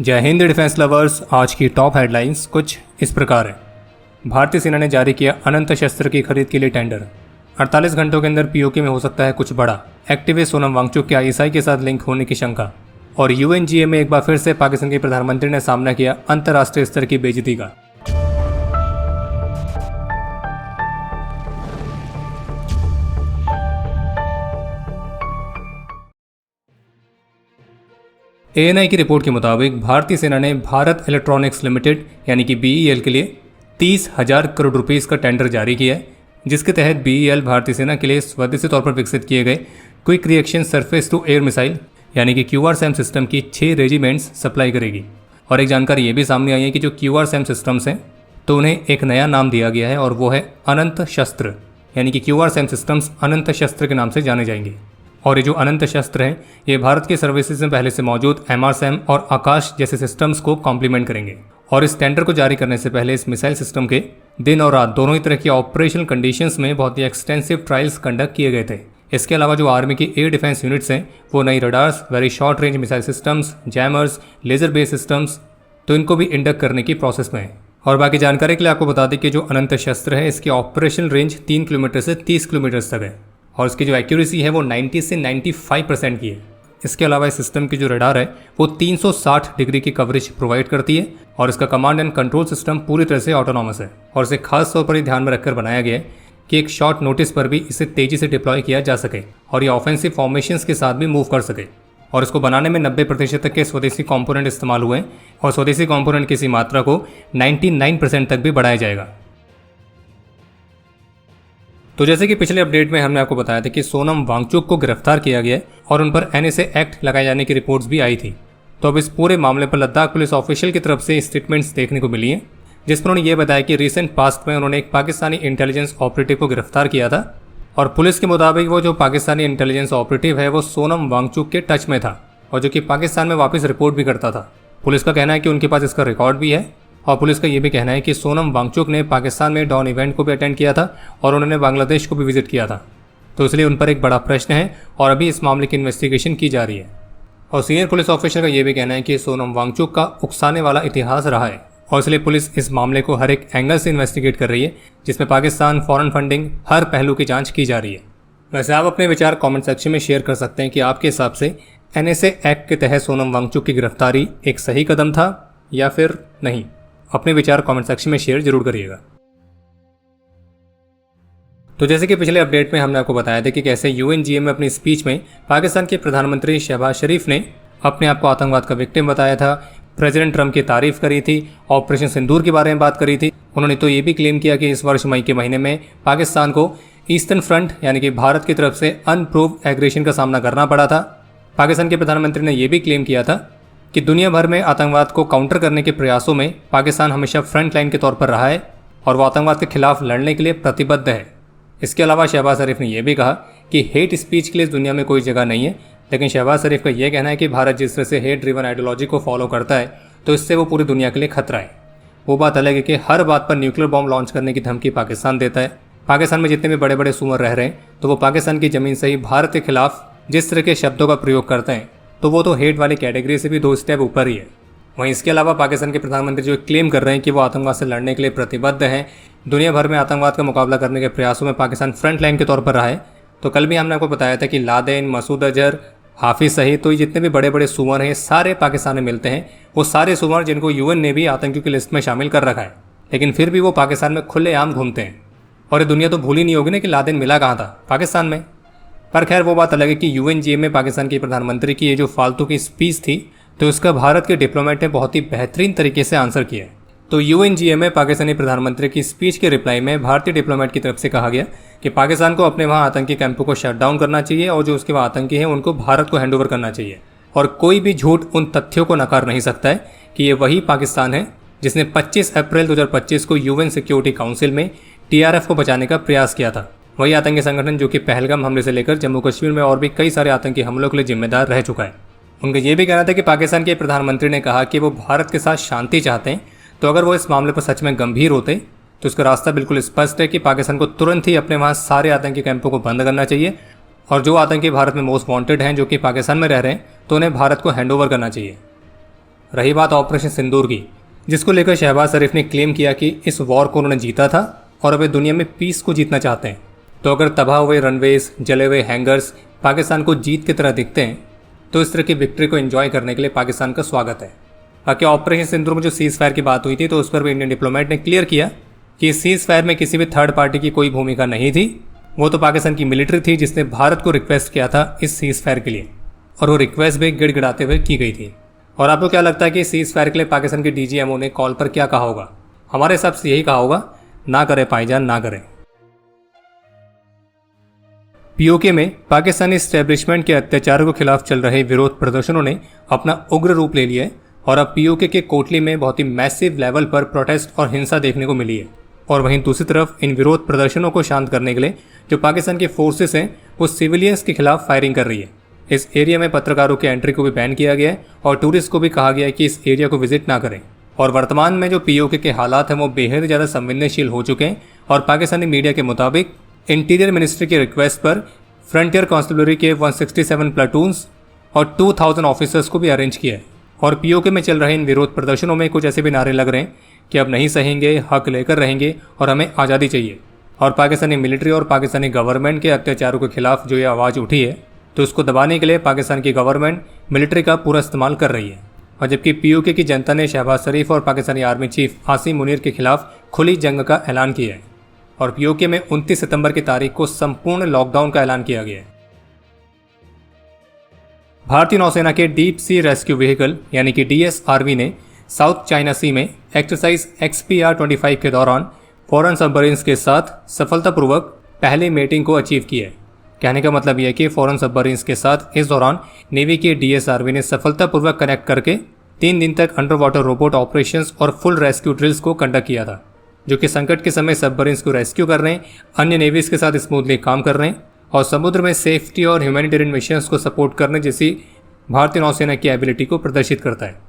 जय Hind defence lovers. आज की टॉप हेडलाइंस कुछ इस प्रकार है। भारतीय सेना ने जारी किया अनंत शस्त्र की खरीद के लिए टेंडर। 48 घंटों के अंदर पीओके में हो सकता है कुछ बड़ा। एक्टिविस्ट सोनम वांगचुक के आईएसआई के साथ लिंक होने की शंका। और यूएनजीए में एक बार फिर से पाकिस्तान के प्रधानमंत्री ने सामना किया अंतर्राष्ट्रीय स्तर की बेइज्जती का। एएनआई की रिपोर्ट के मुताबिक भारतीय सेना ने भारत इलेक्ट्रॉनिक्स लिमिटेड यानी कि बीईएल के लिए 30,000 करोड़ रुपीस का टेंडर जारी किया है, जिसके तहत बीईएल भारतीय सेना के लिए स्वदेशी तौर पर विकसित किए गए quick reaction surface to air missile यानी कि QRSAM सिस्टम की 6 रेजिमेंट्स सप्लाई करेगी। और एक जानकारी ये भी सामने आई है कि जो QRSAM सिस्टम्स हैं तो उन्हें एक नया नाम दिया गया है और वो है अनंत शस्त्र, यानी कि QRSAM सिस्टम्स अनंत शस्त्र के नाम से जाने जाएंगे। और ये जो अनंत शस्त्र हैं ये भारत के सर्विसेज में पहले से मौजूद MRSAM और आकाश जैसे सिस्टम्स को कॉम्प्लीमेंट करेंगे। और इस टेंडर को जारी करने से पहले इस मिसाइल सिस्टम के दिन और रात दोनों ही तरह की ऑपरेशनल कंडीशंस में बहुत ही एक्सटेंसिव ट्रायल्स कंडक्ट किए गए थे। इसके अलावा जो आर्मी की एयर डिफेंस यूनिट्स हैं वो नई radars, very short range missile systems, jammers, laser based systems, तो इनको भी इंडक्ट करने की प्रोसेस में है। और बाकी जानकारी के लिए आपको बता दें कि जो अनंत शस्त्र है इसकी ऑपरेशनल रेंज 3 किलोमीटर से 30 किलोमीटर तक है और इसकी जो एक्यूरेसी है वो 90 से 95% की है। इसके अलावा इस सिस्टम की जो रडार है वो 360 डिग्री की कवरेज प्रोवाइड करती है और इसका कमांड एंड कंट्रोल सिस्टम पूरी तरह से ऑटोनॉमस है। और इसे खास तौर पर ही ध्यान में रखकर बनाया गया है कि एक शॉर्ट नोटिस पर भी इसे तेजी से डिप्लॉय किया जा सके और ये ऑफेंसिव फॉर्मेशंस के साथ भी मूव कर सके। और इसको बनाने में 90% तक के स्वदेशी कंपोनेंट इस्तेमाल हुए और स्वदेशी कंपोनेंट की इसी मात्रा को 99% तक भी बढ़ाया जाएगा। तो जैसे कि पिछले अपडेट में हमने आपको बताया था कि सोनम वांगचुक को गिरफ्तार किया गया और उन पर NSA एक्ट लगाए जाने की रिपोर्ट्स भी आई थी। तो अब इस पूरे मामले पर लद्दाख पुलिस ऑफिशियल की तरफ से स्टेटमेंट्स देखने को मिली हैं, जिसमें उन्होंने ये बताया कि रिसेंट पास्ट में उन्होंने एक पाकिस्तानी इंटेलिजेंस ऑपरेटिव को गिरफ्तार किया था और पुलिस के मुताबिक वो जो पाकिस्तानी इंटेलिजेंस ऑपरेटिव है वो सोनम वांगचुक के टच में था और जो कि पाकिस्तान में वापस रिपोर्ट भी करता था। पुलिस का कहना है कि उनके पास इसका रिकॉर्ड भी है और पुलिस का ये भी कहना है कि सोनम वांगचुक ने पाकिस्तान में डॉन इवेंट को भी अटेंड किया था और उन्होंने बांग्लादेश को भी विजिट किया था। तो इसलिए उन पर एक बड़ा प्रश्न है और अभी इस मामले की इन्वेस्टिगेशन की जा रही है। और सीनियर पुलिस ऑफिसर का ये भी कहना है कि सोनम वांगचुक का उकसाने वाला इतिहास रहा है और इसलिए पुलिस इस मामले को हर एक एंगल से इन्वेस्टिगेट कर रही है, जिसमें पाकिस्तान, फॉरेन फंडिंग, हर पहलू की जांच की जा रही है। वैसे आप अपने विचार कमेंट सेक्शन में शेयर कर सकते हैं कि आपके हिसाब से NSA एक्ट के तहत सोनम वांगचुक की गिरफ्तारी एक सही कदम था या फिर नहीं। अपने विचार कमेंट सेक्शन में शेयर जरूर करिएगा। तो जैसे कि पिछले अपडेट में हमने आपको बताया था कि कैसे यूएनजीए में अपनी स्पीच में पाकिस्तान के प्रधानमंत्री शहबाज शरीफ ने अपने आप को आतंकवाद का विक्टिम बताया था, प्रेसिडेंट ट्रंप की तारीफ करी थी, ऑपरेशन सिंदूर के बारे में बात करी थी। उन्होंने तो ये भी क्लेम किया कि इस वर्ष मई के महीने में पाकिस्तान को ईस्टर्न फ्रंट यानी कि भारत की तरफ से अनप्रूव्ड एग्रेशन का सामना करना पड़ा था। पाकिस्तान के प्रधानमंत्री ने यह भी क्लेम किया था कि दुनिया भर में आतंकवाद को काउंटर करने के प्रयासों में पाकिस्तान हमेशा फ्रंट लाइन के तौर पर रहा है और वो आतंकवाद के खिलाफ लड़ने के लिए प्रतिबद्ध है। इसके अलावा शहबाज शरीफ ने यह भी कहा कि हेट स्पीच के लिए इस दुनिया में कोई जगह नहीं है, लेकिन शहबाज शरीफ का यह कहना है कि भारत जिस तरह से हेट ड्रिवन आइडियोलॉजी को फॉलो करता है तो इससे वो पूरी दुनिया के लिए खतरा है। वो बात अलग है कि हर बात पर न्यूक्लियर बॉम्ब लॉन्च करने की धमकी पाकिस्तान देता है। पाकिस्तान में जितने भी बड़े बड़े सूमर रह रहे हैं तो वो पाकिस्तान की ज़मीन से ही भारत के खिलाफ जिस तरह के शब्दों का प्रयोग करते हैं तो वो तो हेट वाली कैटेगरी से भी 2 स्टेप ऊपर ही है। वहीं इसके अलावा पाकिस्तान के प्रधानमंत्री जो क्लेम कर रहे हैं कि वो आतंकवाद से लड़ने के लिए प्रतिबद्ध हैं, दुनिया भर में आतंकवाद का मुकाबला करने के प्रयासों में पाकिस्तान फ्रंट लाइन के तौर पर रहा है। तो कल भी हमने आपको बताया था कि लादेन, मसूद अजहर, हाफिज सहित तो जितने भी बड़े बड़े सूमर हैं सारे पाकिस्तान में मिलते हैं। वो सारे सूमर जिनको UN ने भी आतंकियों की लिस्ट में शामिल कर रखा है, लेकिन फिर भी वो पाकिस्तान में खुलेआम घूमते हैं। और ये दुनिया तो भूल ही नहीं होगी ना कि लादेन मिला कहाँ था, पाकिस्तान में। पर खैर वो बात अलग है कि यूएनजीए में पाकिस्तान के प्रधानमंत्री की ये जो फालतू की स्पीच थी तो इसका भारत के डिप्लोमेट ने बहुत ही बेहतरीन तरीके से आंसर किया। तो यूएनजीए में पाकिस्तानी प्रधानमंत्री की स्पीच के रिप्लाई में भारतीय डिप्लोमेट की तरफ से कहा गया कि पाकिस्तान को अपने वहाँ आतंकी कैंपों को शट डाउन करना चाहिए और जो उसके वहाँ आतंकी हैं उनको भारत को हैंडओवर करना चाहिए। और कोई भी झूठ उन तथ्यों को नकार नहीं सकता है कि ये वही पाकिस्तान है जिसने 25 अप्रैल 2025 को UN सिक्योरिटी काउंसिल में TRF को बचाने का प्रयास किया था। वही आतंकी संगठन जो कि पहलगाम हमले से लेकर जम्मू कश्मीर में और भी कई सारे आतंकी हमलों के लिए जिम्मेदार रह चुका है। उनका ये भी कहना था कि पाकिस्तान के प्रधानमंत्री ने कहा कि वो भारत के साथ शांति चाहते हैं, तो अगर वो इस मामले पर सच में गंभीर होते तो इसका रास्ता बिल्कुल स्पष्ट है कि पाकिस्तान को तुरंत ही अपने वहाँ सारे आतंकी कैंपों को बंद करना चाहिए और जो आतंकी भारत में मोस्ट वांटेड हैं जो कि पाकिस्तान में रह रहे हैं तो उन्हें भारत को हैंडओवर करना चाहिए। रही बात ऑपरेशन सिंदूर की, जिसको लेकर शहबाज शरीफ ने क्लेम किया कि इस वॉर को उन्होंने जीता था और अब दुनिया में पीस को जीतना चाहते हैं। तो अगर तबाह हुए रनवेज, जले हुए हैंगर्स पाकिस्तान को जीत की तरह दिखते हैं तो इस तरह की विक्ट्री को एंजॉय करने के लिए पाकिस्तान का स्वागत है। बाकी ऑपरेशन सिंदूर में जो सीज फायर की बात हुई थी तो उस पर भी इंडियन डिप्लोमेट ने क्लियर किया कि इस सीज फायर में किसी भी थर्ड पार्टी की कोई भूमिका नहीं थी। वो तो पाकिस्तान की मिलिट्री थी जिसने भारत को रिक्वेस्ट किया था इस सीज फायर के लिए, और वो रिक्वेस्ट भी गिड़गिड़ाते हुए की गई थी। और आपको क्या लगता है कि सीज फायर के लिए पाकिस्तान के DGMO ने कॉल पर क्या कहा होगा? हमारे हिसाब से यही कहा होगा, ना करें भाईजान, ना करें। POK में पाकिस्तानी एस्टेब्लिशमेंट के अत्याचारों के खिलाफ चल रहे विरोध प्रदर्शनों ने अपना उग्र रूप ले लिया है और अब POK के कोटली में बहुत ही मैसिव लेवल पर प्रोटेस्ट और हिंसा देखने को मिली है। और वहीं दूसरी तरफ इन विरोध प्रदर्शनों को शांत करने के लिए जो पाकिस्तान की फोर्सेस हैं वो सिविलियंस के खिलाफ फायरिंग कर रही है। इस एरिया में पत्रकारों की एंट्री को भी बैन किया गया है और टूरिस्ट को भी कहा गया है कि इस एरिया को विजिट ना करें। और वर्तमान में जो POK के हालात हैं वो बेहद ज़्यादा संवेदनशील हो चुके हैं और पाकिस्तानी मीडिया के मुताबिक इंटीरियर मिनिस्ट्री की रिक्वेस्ट पर फ्रंटियर कॉन्स्टेबलरी के 167 प्लाटून्स और 2000 ऑफिसर्स को भी अरेंज किया है। और POK में चल रहे इन विरोध प्रदर्शनों में कुछ ऐसे भी नारे लग रहे हैं कि अब नहीं सहेंगे, हक लेकर रहेंगे और हमें आज़ादी चाहिए। और पाकिस्तानी मिलिट्री और पाकिस्तानी गवर्नमेंट के अत्याचारों के खिलाफ जो ये आवाज़ उठी है तो उसको दबाने के लिए पाकिस्तान की गवर्नमेंट मिलिट्री का पूरा इस्तेमाल कर रही है। और जबकि POK की जनता ने शहबाज शरीफ और पाकिस्तानी आर्मी चीफ आसिम मुनीर के खिलाफ खुली जंग का ऐलान किया है और POK में 29 सितंबर की तारीख को संपूर्ण लॉकडाउन का ऐलान किया गया है। भारतीय नौसेना के डीप सी रेस्क्यू व्हीकल यानी कि DSRV ने साउथ चाइना सी में एक्सरसाइज XPR-25 के दौरान फॉरेन सबमरीन्स के साथ सफलतापूर्वक पहली मेटिंग को अचीव किया है। कहने का मतलब यह है कि फॉरेन सबमरीन्स के साथ इस दौरान नेवी के DSRV ने सफलतापूर्वक कनेक्ट करके 3 दिन तक अंडर वाटर रोबोट ऑपरेशंस और फुल रेस्क्यू ड्रिल्स को कंडक्ट किया था, जो कि संकट के समय सबमरीन्स को रेस्क्यू कर रहे हैं, अन्य नेवीज के साथ स्मूथली काम कर रहे हैं और समुद्र में सेफ्टी और ह्यूमैनिटेरियन मिशंस को सपोर्ट करने जैसी भारतीय नौसेना की एबिलिटी को प्रदर्शित करता है।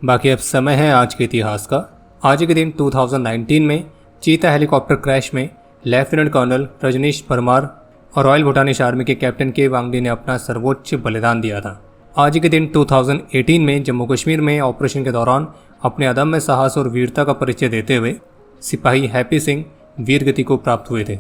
बाकी अब समय है आज के इतिहास का। आज के दिन 2019 में चीता हेलीकॉप्टर क्रैश में लेफ्टिनेंट कर्नल रजनीश परमार और रॉयल भूटानिश आर्मी के कैप्टन के वांगडी ने अपना सर्वोच्च बलिदान दिया था। आज के दिन 2018 में जम्मू कश्मीर में ऑपरेशन के दौरान अपने अदम्य साहस और वीरता का परिचय देते हुए सिपाही हैप्पी सिंह वीर गति को प्राप्त हुए थे।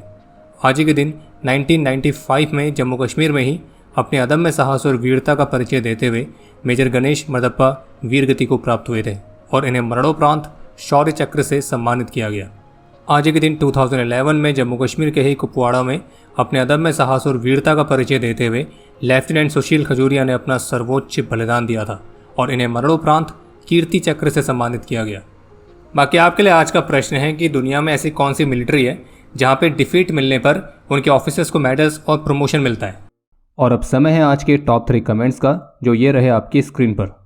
आज के दिन 1995 में जम्मू कश्मीर में ही अपने अदम्य साहस और वीरता का परिचय देते हुए मेजर गणेश मर्दप्पा वीर गति को प्राप्त हुए थे और इन्हें मरणोपरांत शौर्य चक्र से सम्मानित किया गया। आज के दिन 2011 में जम्मू कश्मीर के ही कुपवाड़ा में अपने अदम्य साहस और वीरता का परिचय देते हुए लेफ्टिनेंट सुशील खजूरिया ने अपना सर्वोच्च बलिदान दिया था और इन्हें मरणोपरांत कीर्ति चक्र से सम्मानित किया गया। बाकी आपके लिए आज का प्रश्न है कि दुनिया में ऐसी कौन सी मिलिट्री है जहां पे डिफीट मिलने पर उनके ऑफिसर्स को मेडल्स और प्रमोशन मिलता है। और अब समय है आज के टॉप 3 कमेंट्स का, जो ये रहे आपकी स्क्रीन पर।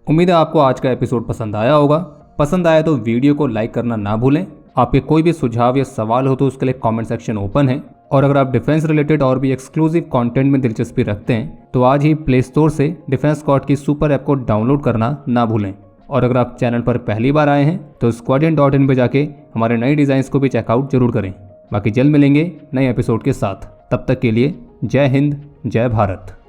उम्मीद है आपको आज का एपिसोड पसंद आया होगा। पसंद आया तो वीडियो को लाइक करना ना भूलें। आपके कोई भी सुझाव या सवाल हो तो उसके लिए कमेंट सेक्शन ओपन है। और अगर आप डिफेंस रिलेटेड और भी एक्सक्लूसिव कंटेंट में दिलचस्पी रखते हैं तो आज ही प्ले स्टोर से डिफेंस स्क्वाड की सुपर ऐप को डाउनलोड करना ना भूलें। और अगर आप चैनल पर पहली बार आए हैं तो squadron.in पे जाके हमारे नए डिज़ाइंस को भी चेकआउट जरूर करें। बाकी जल्द मिलेंगे नए एपिसोड के साथ। तब तक के लिए जय हिंद, जय भारत।